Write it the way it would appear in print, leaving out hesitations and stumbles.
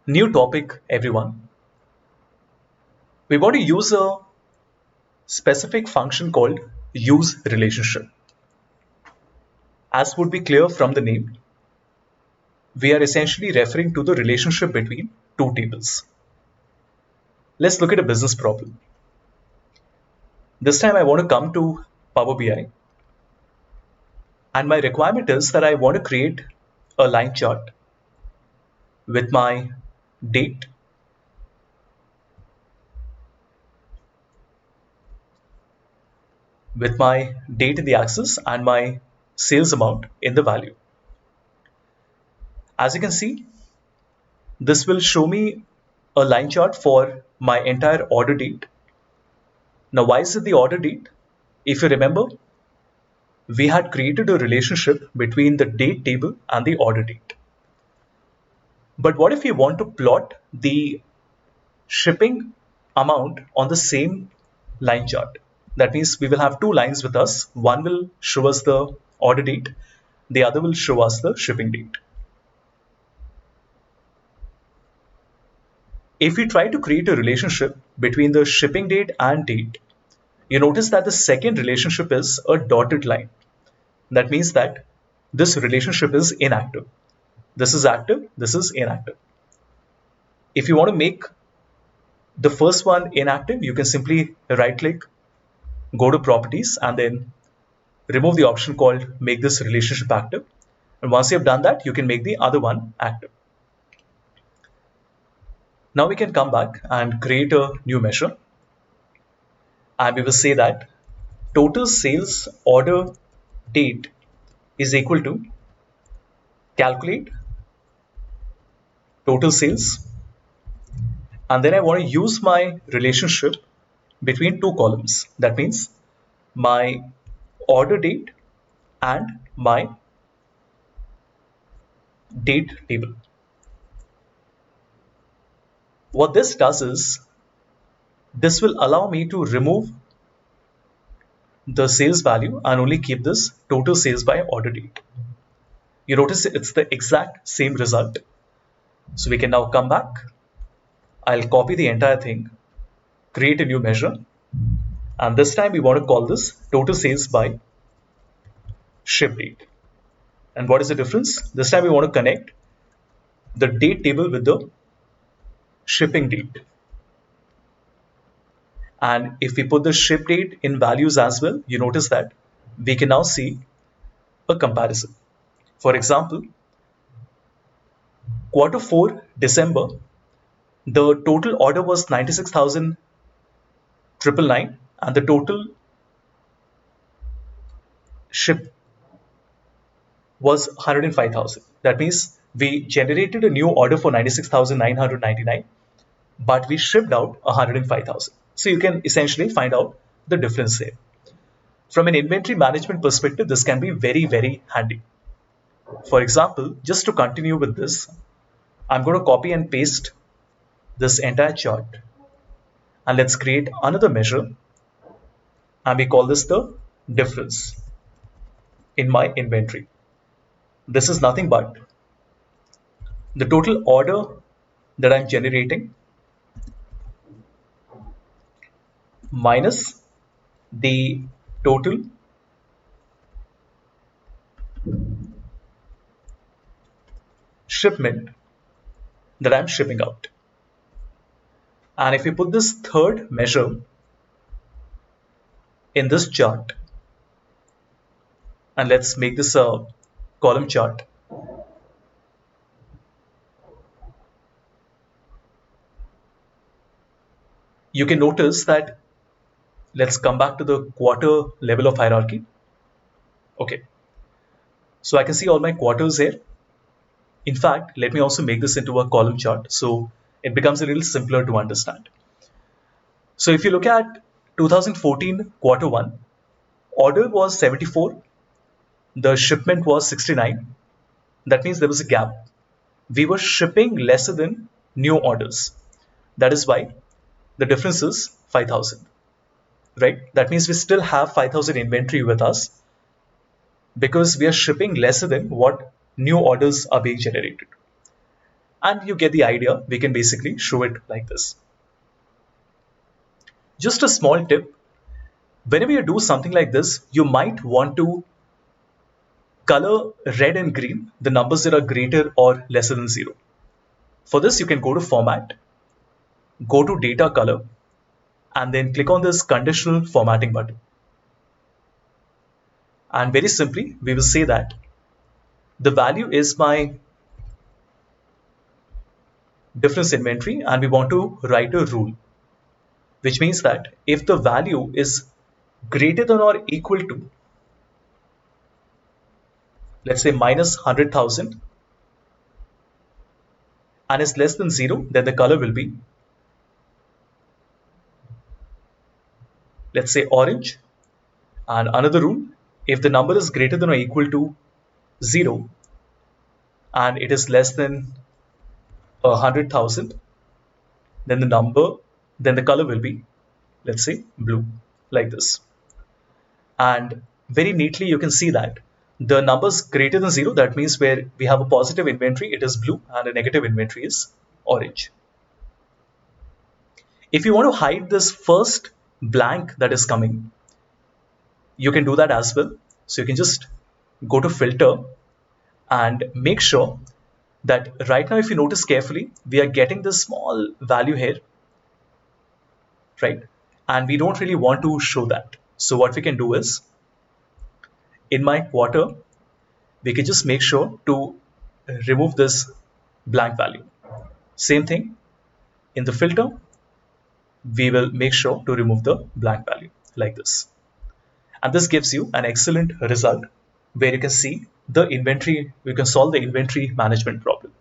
New topic, everyone. We want to use a specific function called use relationship. As would be clear from the name, we are essentially referring to the relationship between two tables. Let's look at a business problem. This time I want to come to Power BI, and my requirement is that I want to create a line chart with my date, in the axis and my sales amount in the value. As you can see, this will show me a line chart for my entire order date. Now, why is it the order date? If you remember, we had created a relationship between the date table and the order date. But what if we want to plot the shipping amount on the same line chart? That means we will have two lines with us. One will show us the order date, the other will show us the shipping date. If we try to create a relationship between the shipping date and date, you notice that the second relationship is a dotted line. That means that this relationship is inactive. This is active, this is inactive. If you want to make the first one inactive, you can simply right click, go to properties, and then remove the option called make this relationship active. And once you have done that, you can make the other one active. Now we can come back and create a new measure. And we will say that total sales order date is equal to calculate total sales, and then I want to use my relationship between two columns. That means my order date and my date table. What this does is this will allow me to remove the sales value and only keep this total sales by order date. You notice it's the exact same result. So we can now come back. I'll copy the entire thing, create a new measure, and this time we want to call this total sales by ship date. And what is the difference? This time we want to connect the date table with the shipping date. And if we put the ship date in values as well, you notice that we can now see a comparison. For example, quarter 4 December, the total order was 96,999 and the total ship was 105,000. That means we generated a new order for 96,999, but we shipped out 105,000. So you can essentially find out the difference there. From an inventory management perspective, this can be very, very handy. For example, just to continue with this, I'm going to copy and paste this entire chart. And let's create another measure. And we call this the difference in my inventory. This is nothing but the total order that I'm generating minus the total shipment that I'm shipping out. And if we put this third measure in this chart, and let's make this a column chart. You can notice that, let's come back to the quarter level of hierarchy. Okay, so I can see all my quarters here. In fact, let me also make this into a column chart so it becomes a little simpler to understand. So if you look at 2014 quarter 1, order was 74, the shipment was 69. That means there was a gap. We were shipping lesser than new orders. That is why the difference is 5,000, right? That means we still have 5,000 inventory with us because we are shipping lesser than what new orders are being generated. And you get the idea. We can basically show it like this. Just a small tip, whenever you do something like this, you might want to color red and green the numbers that are greater or lesser than 0. For this, you can go to Format, go to Data Color, and then click on this Conditional Formatting button. And very simply, we will say that the value is my difference inventory, and we want to write a rule, which means that if the value is greater than or equal to, let's say, minus 100,000, and is less than 0, then the color will be, let's say, orange. And another rule, if the number is greater than or equal to 0 and it is less than 100,000, then the color will be, let's say, blue, like this. And very neatly, you can see that the numbers greater than 0, that means where we have a positive inventory, it is blue, and a negative inventory is orange. If you want to hide this first blank that is coming, you can do that as well. So you can just go to Filter and make sure that right now, if you notice carefully, we are getting this small value here, right? And we don't really want to show that. So what we can do is, in my quarter, we can just make sure to remove this blank value. Same thing, in the filter, we will make sure to remove the blank value like this. And this gives you an excellent result where you can see the inventory, you can solve the inventory management problem.